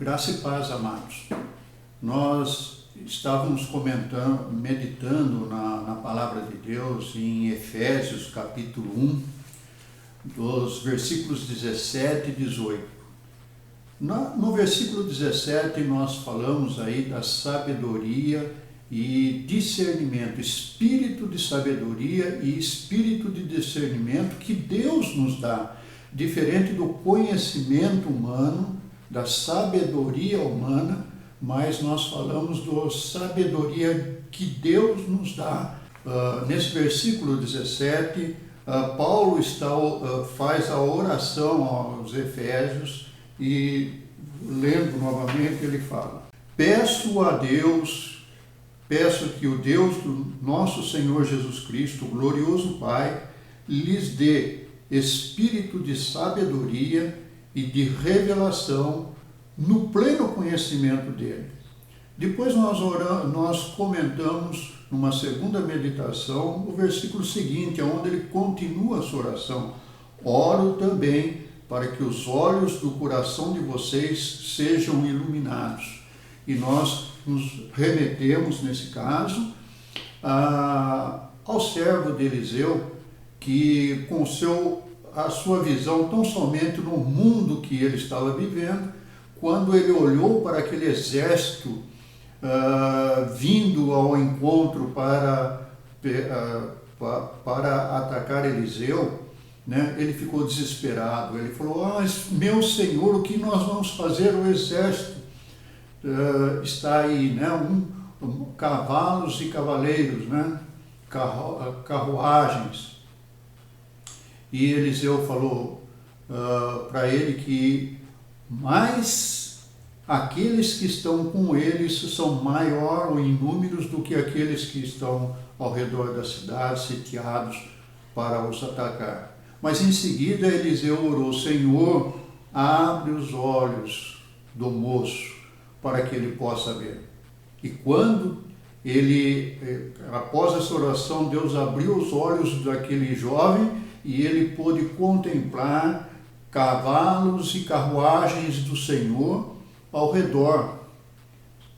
Graça e paz, amados. Nós estávamos meditando na palavra de Deus em Efésios, capítulo 1, dos versículos 17 e 18. No versículo 17 nós falamos aí da sabedoria e discernimento, espírito de sabedoria e espírito de discernimento que Deus nos dá, diferente do conhecimento humano, da sabedoria humana, mas nós falamos da sabedoria que Deus nos dá. Nesse versículo 17, Paulo faz a oração aos Efésios e, lendo novamente, ele fala: peço que o Deus do nosso Senhor Jesus Cristo, o glorioso Pai, lhes dê espírito de sabedoria e de revelação no pleno conhecimento dele. Depois nós comentamos, numa segunda meditação, o versículo seguinte, onde ele continua a sua oração: oro também para que os olhos do coração de vocês sejam iluminados. E nós nos remetemos, nesse caso, ao servo de Eliseu, que com a sua visão tão somente no mundo que ele estava vivendo, quando ele olhou para aquele exército vindo ao encontro para atacar Eliseu, né, ele ficou desesperado. Ele falou: meu Senhor, o que nós vamos fazer? O exército está aí, né, cavalos e cavaleiros, né, carruagens. E Eliseu falou para ele que mais aqueles que estão com eles são maior em números do que aqueles que estão ao redor da cidade, sitiados para os atacar. Mas em seguida Eliseu orou: Senhor, abre os olhos do moço para que ele possa ver. E quando após essa oração, Deus abriu os olhos daquele jovem e ele pôde contemplar cavalos e carruagens do Senhor ao redor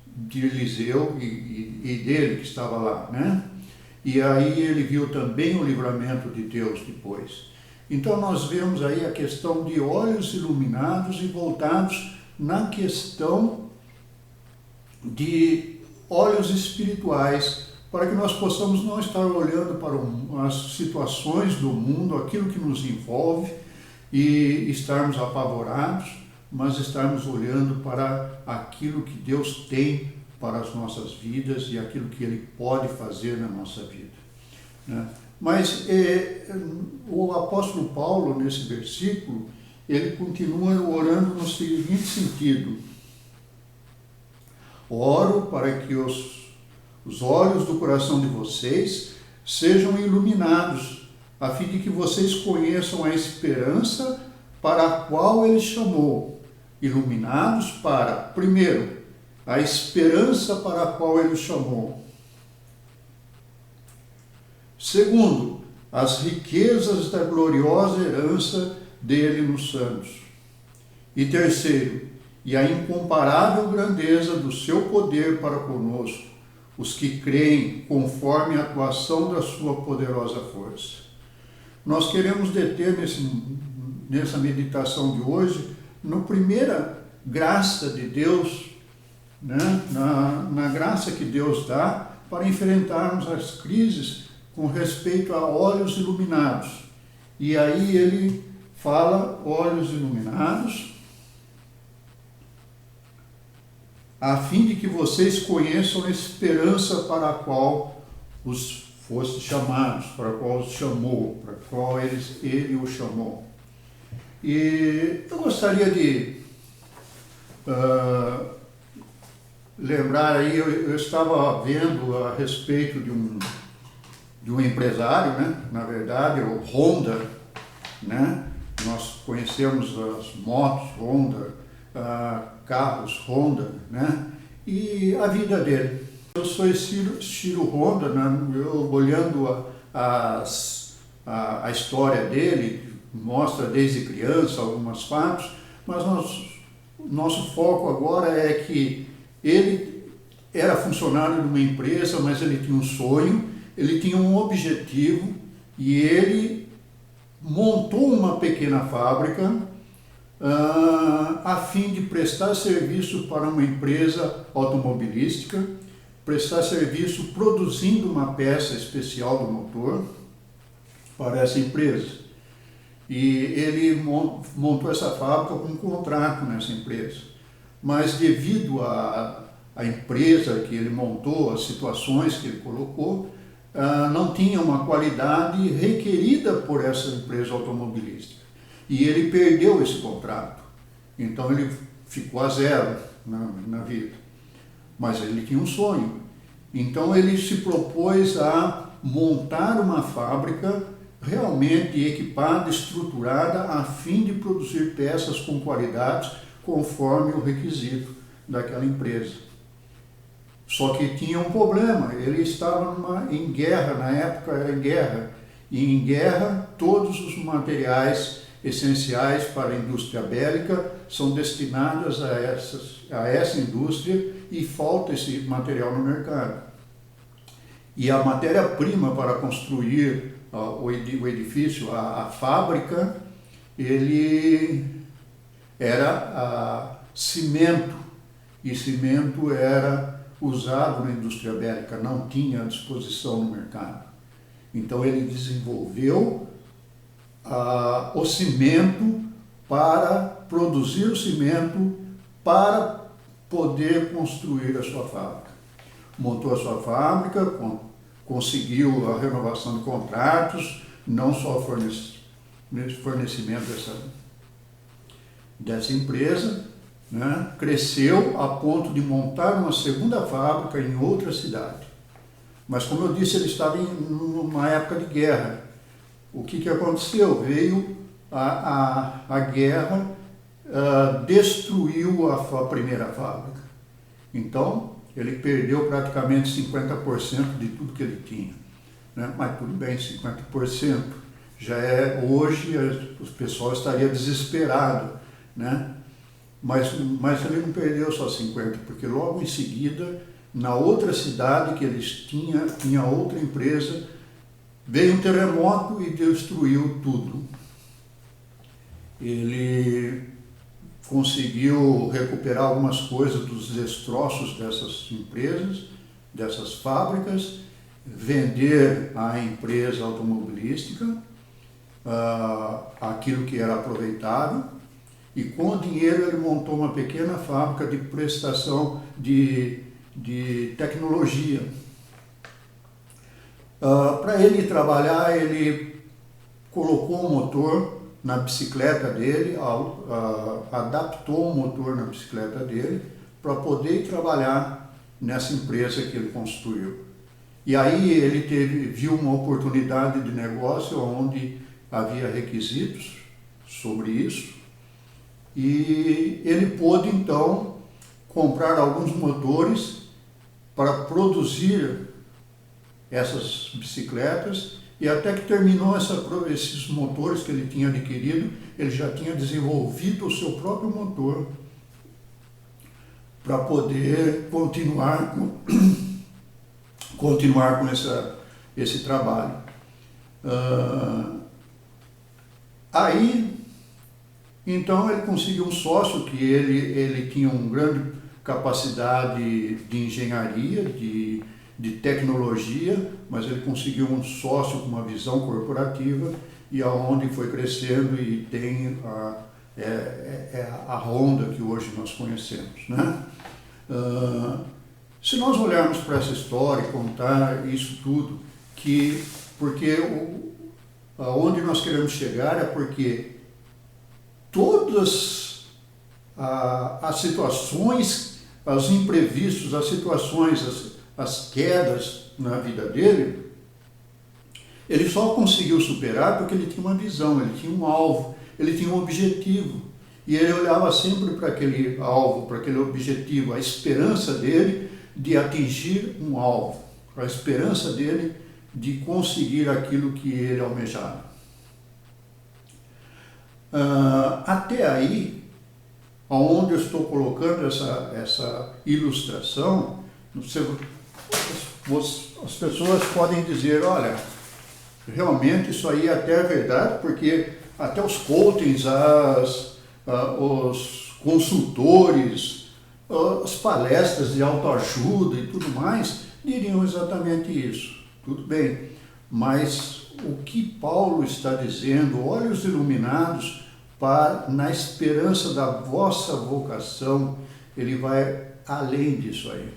de Eliseu e dele que estava lá, né? E aí ele viu também o livramento de Deus depois. Então nós vemos aí a questão de olhos iluminados e voltados na questão de olhos espirituais, para que nós possamos não estar olhando para as situações do mundo, aquilo que nos envolve, e estarmos apavorados, mas estarmos olhando para aquilo que Deus tem para as nossas vidas e aquilo que Ele pode fazer na nossa vida, né? Mas o apóstolo Paulo, nesse versículo, ele continua orando no seguinte sentido: oro para que os olhos do coração de vocês sejam iluminados, a fim de que vocês conheçam a esperança para a qual Ele chamou. Iluminados para, primeiro, a esperança para a qual Ele chamou. Segundo, as riquezas da gloriosa herança dele nos santos. E terceiro, e a incomparável grandeza do seu poder para conosco, os que creem conforme a atuação da sua poderosa força. Nós queremos deter nessa meditação de hoje, na primeira graça de Deus, né? na graça que Deus dá para enfrentarmos as crises com respeito a olhos iluminados. E aí ele fala: olhos iluminados, a fim de que vocês conheçam a esperança para a qual os foste chamados, para a qual os chamou, para a qual ele o chamou. E eu gostaria de lembrar aí, eu estava vendo a respeito de um empresário, né? Na verdade, o Honda, né? Nós conhecemos as motos Honda, carros Honda, né? E a vida dele. Eu sou estilo Honda, né? Eu olhando a história dele, mostra desde criança alguns fatos, mas nós O nosso foco agora é que ele era funcionário de uma empresa, mas ele tinha um sonho, ele tinha um objetivo e ele montou uma pequena fábrica a fim de prestar serviço para uma empresa automobilística, prestar serviço produzindo uma peça especial do motor para essa empresa. E ele montou essa fábrica com um contrato nessa empresa. Mas devido à empresa que ele montou, as situações que ele colocou, não tinha uma qualidade requerida por essa empresa automobilística. E ele perdeu esse contrato. Então ele ficou a zero na vida. Mas ele tinha um sonho. Então ele se propôs a montar uma fábrica realmente equipada, estruturada, a fim de produzir peças com qualidades conforme o requisito daquela empresa. Só que tinha um problema, ele estava em guerra, na época era em guerra, e em guerra todos os materiais essenciais para a indústria bélica são destinados a essa indústria e falta esse material no mercado. E a matéria-prima para construir o edifício, a fábrica, ele era cimento, e cimento era usado na indústria bélica, não tinha à disposição no mercado. Então ele desenvolveu o cimento para produzir o cimento para poder construir a sua fábrica. Montou a sua fábrica, conseguiu a renovação de contratos, não só fornecimento dessa empresa, né? Cresceu a ponto de montar uma segunda fábrica em outra cidade. Mas, como eu disse, ele estava em uma época de guerra. O que aconteceu? Veio a guerra, destruiu a primeira fábrica. Então, ele perdeu praticamente 50% de tudo que ele tinha. Né? Mas tudo bem, 50% já é, hoje o pessoal estaria desesperado, né? Mas ele não perdeu só 50%, porque logo em seguida, na outra cidade que eles tinha outra empresa, veio um terremoto e destruiu tudo. Ele conseguiu recuperar algumas coisas dos destroços dessas empresas, dessas fábricas, vender à empresa automobilística aquilo que era aproveitável, e com o dinheiro ele montou uma pequena fábrica de prestação de tecnologia. Para ele trabalhar, ele colocou um motor na bicicleta dele, adaptou o motor na bicicleta dele para poder trabalhar nessa empresa que ele construiu. E aí ele viu uma oportunidade de negócio onde havia requisitos sobre isso, e ele pôde então comprar alguns motores para produzir essas bicicletas. E até que terminou esses motores que ele tinha adquirido, ele já tinha desenvolvido o seu próprio motor para poder continuar com esse trabalho. Aí, então, ele conseguiu um sócio que ele tinha uma grande capacidade de engenharia, de tecnologia, mas ele conseguiu um sócio com uma visão corporativa, e aonde foi crescendo e tem a Honda que hoje nós conhecemos, né? Se nós olharmos para essa história e contar isso tudo, porque aonde nós queremos chegar é porque todas as situações, os imprevistos, as situações, as quedas na vida dele, ele só conseguiu superar porque ele tinha uma visão, ele tinha um alvo, ele tinha um objetivo. E ele olhava sempre para aquele alvo, para aquele objetivo, a esperança dele de atingir um alvo, a esperança dele de conseguir aquilo que ele almejava. Até aí, Aonde eu estou colocando essa ilustração, as pessoas podem dizer, olha, realmente isso aí até é verdade, porque até os coachings, os consultores, as palestras de autoajuda e tudo mais, diriam exatamente isso. Tudo bem, mas o que Paulo está dizendo, olhos iluminados, na esperança da vossa vocação, ele vai além disso aí.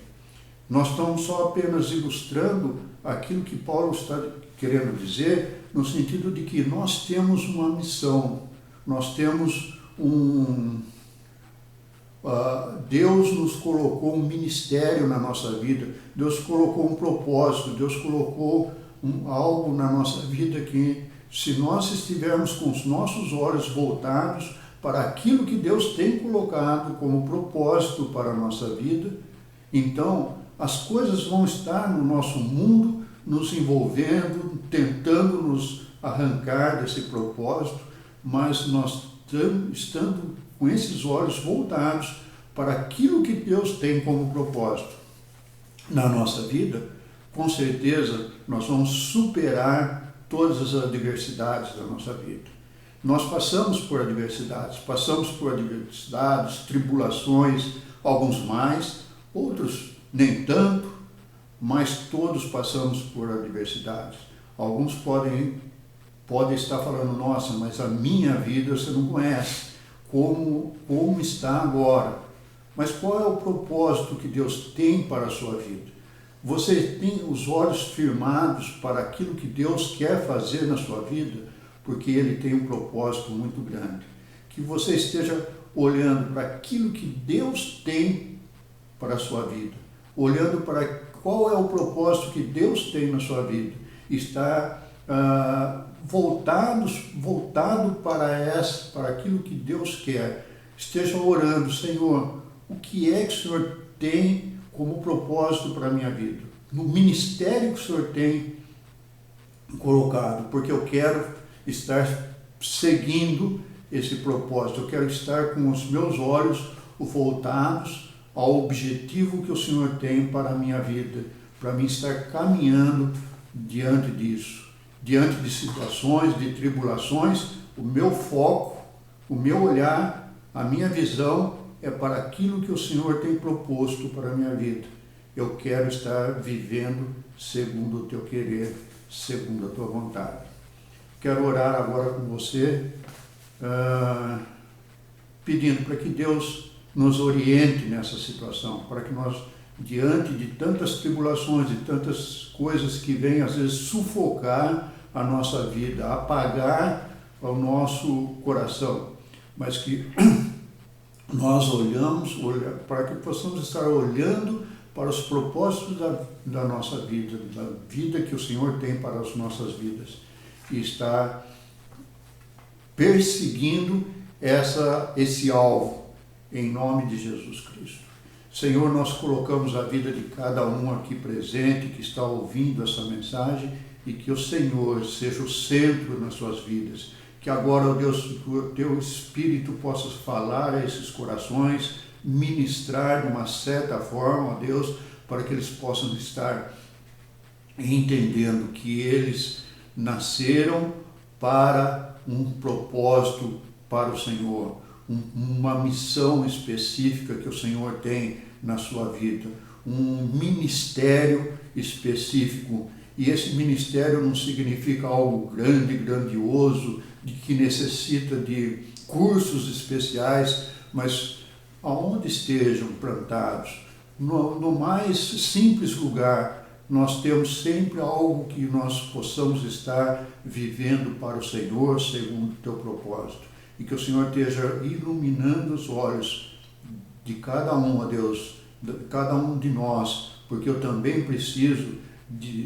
Nós estamos só apenas ilustrando aquilo que Paulo está querendo dizer, no sentido de que nós temos uma missão, nós temos Deus nos colocou um ministério na nossa vida, Deus colocou um propósito, Deus colocou algo na nossa vida que, se nós estivermos com os nossos olhos voltados para aquilo que Deus tem colocado como propósito para a nossa vida, então as coisas vão estar no nosso mundo nos envolvendo, tentando nos arrancar desse propósito, mas nós estando com esses olhos voltados para aquilo que Deus tem como propósito na nossa vida, com certeza nós vamos superar todas as adversidades da nossa vida. Nós passamos por adversidades, tribulações, alguns mais, outros nem tanto, mas todos passamos por adversidades. Alguns podem estar falando, nossa, mas a minha vida você não conhece, como está agora. Mas qual é o propósito que Deus tem para a sua vida? Você tem os olhos firmados para aquilo que Deus quer fazer na sua vida, porque Ele tem um propósito muito grande. Que você esteja olhando para aquilo que Deus tem para a sua vida, olhando para qual é o propósito que Deus tem na sua vida, está voltado para aquilo que Deus quer. Esteja orando, Senhor, o que é que o Senhor tem como propósito para a minha vida? No ministério que o Senhor tem colocado, porque eu quero estar seguindo esse propósito, eu quero estar com os meus olhos voltados ao objetivo que o Senhor tem para a minha vida, para mim estar caminhando diante disso. Diante de situações, de tribulações, o meu foco, o meu olhar, a minha visão é para aquilo que o Senhor tem proposto para a minha vida. Eu quero estar vivendo segundo o teu querer, segundo a tua vontade. Quero orar agora com você, pedindo para que Deus nos oriente nessa situação, para que nós, diante de tantas tribulações, de tantas coisas que vêm às vezes sufocar a nossa vida, apagar o nosso coração, mas que nós para que possamos estar olhando para os propósitos da nossa vida, da vida que o Senhor tem para as nossas vidas, e estar perseguindo esse alvo, em nome de Jesus Cristo. Senhor, nós colocamos a vida de cada um aqui presente, que está ouvindo essa mensagem, e que o Senhor seja o centro nas suas vidas. Que agora, ó Deus, o teu Espírito possa falar a esses corações, ministrar de uma certa forma, ó Deus, para que eles possam estar entendendo que eles nasceram para um propósito para o Senhor, uma missão específica que o Senhor tem na sua vida, um ministério específico. E esse ministério não significa algo grande, grandioso, de que necessita de cursos especiais, mas aonde estejam plantados, no mais simples lugar, nós temos sempre algo que nós possamos estar vivendo para o Senhor, segundo o teu propósito. E que o Senhor esteja iluminando os olhos de cada um, ó Deus, de cada um de nós, porque eu também preciso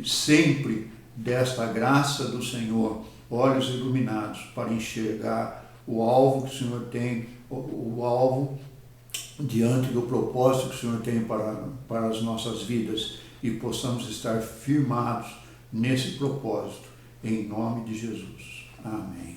sempre desta graça do Senhor, olhos iluminados para enxergar o alvo que o Senhor tem, o alvo diante do propósito que o Senhor tem para as nossas vidas, e possamos estar firmados nesse propósito, em nome de Jesus. Amém.